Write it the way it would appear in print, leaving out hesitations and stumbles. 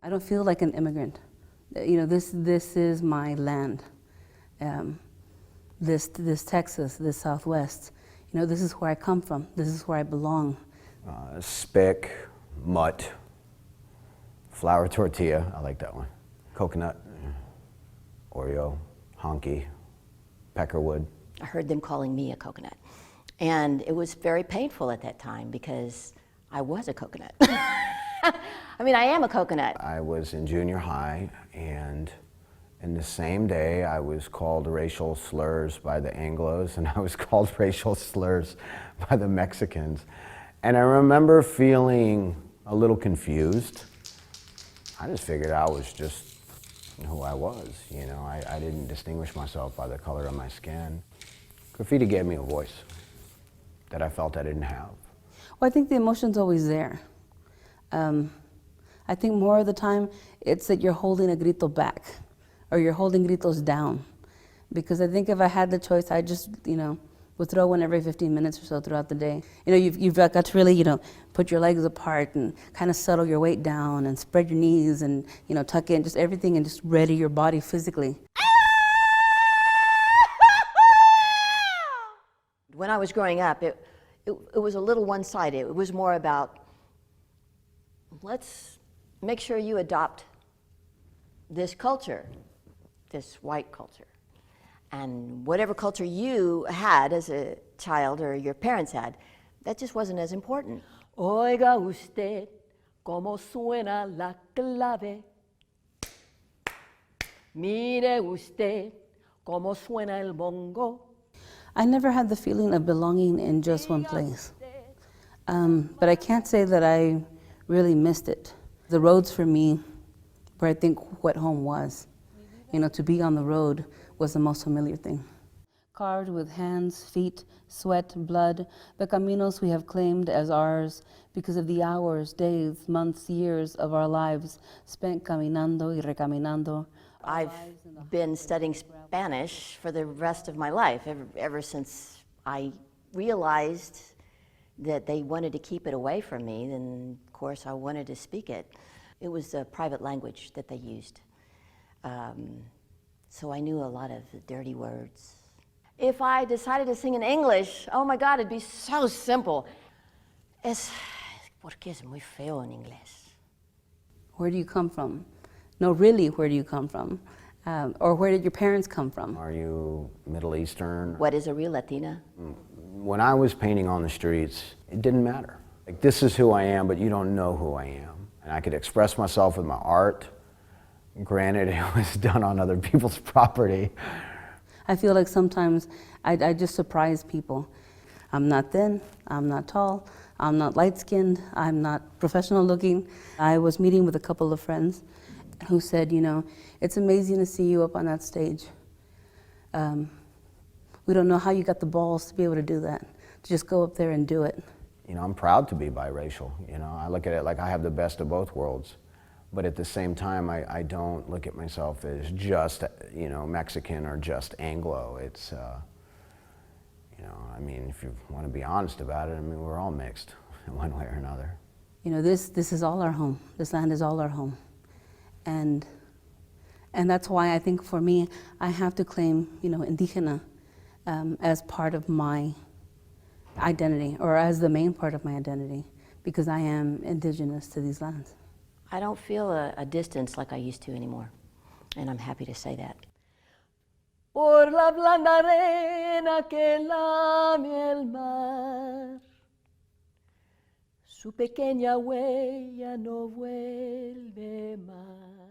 I don't feel like an immigrant. This is my land. This Texas, this Southwest. This is where I come from. This is where I belong. Spick, mutt, flour tortilla, I like that one. Coconut, Oreo, honky, peckerwood. I heard them calling me a coconut. And it was very painful at that time because I was a coconut. I mean, I am a coconut. I was in junior high, and in the same day I was called racial slurs by the Anglos, and I was called racial slurs by the Mexicans. And I remember feeling a little confused. I just figured I was just who I was, I didn't distinguish myself by the color of my skin. Graffiti gave me a voice that I felt I didn't have. Well, I think the emotion's always there. I think more of the time it's that you're holding a grito back, or you're holding gritos down. Because I think if I had the choice, I just, would throw one every 15 minutes or so throughout the day. You've got to really, put your legs apart and kind of settle your weight down and spread your knees and, tuck in just everything and just ready your body physically. When I was growing up, it was a little one-sided. It was more about, let's make sure you adopt this culture, this white culture. And whatever culture you had as a child or your parents had, that just wasn't as important. Oiga usted cómo suena la clave. Mire usted cómo suena el bongo. I never had the feeling of belonging in just one place. But I can't say that I really missed it. The roads for me were, I think, what home was. To be on the road was the most familiar thing. Carved with hands, feet, sweat, blood, the caminos we have claimed as ours because of the hours, days, months, years of our lives spent caminando y recaminando. I've been studying Spanish for the rest of my life, ever since I realized that they wanted to keep it away from me, then of course I wanted to speak it. It was a private language that they used. So I knew a lot of the dirty words. If I decided to sing in English, oh my God, it'd be so simple. Porque es muy feo en inglés. Where do you come from? No, really, where do you come from? Or where did your parents come from? Are you Middle Eastern? What is a real Latina? When I was painting on the streets, it didn't matter. Like, this is who I am, but you don't know who I am. And I could express myself with my art. Granted, it was done on other people's property. I feel like sometimes I just surprise people. I'm not thin, I'm not tall, I'm not light-skinned, I'm not professional looking. I was meeting with a couple of friends who said, it's amazing to see you up on that stage. We don't know how you got the balls to be able to do that, to just go up there and do it. I'm proud to be biracial. I look at it like I have the best of both worlds. But at the same time, I don't look at myself as just, Mexican or just Anglo. It's, if you want to be honest about it, we're all mixed in one way or another. This is all our home. This land is all our home. And that's why I think for me, I have to claim, Indígena as part of my identity, or as the main part of my identity, because I am indigenous to these lands. I don't feel a distance like I used to anymore, and I'm happy to say that. Por la blanda arena que lame el mar, su pequeña huella no vuelve más.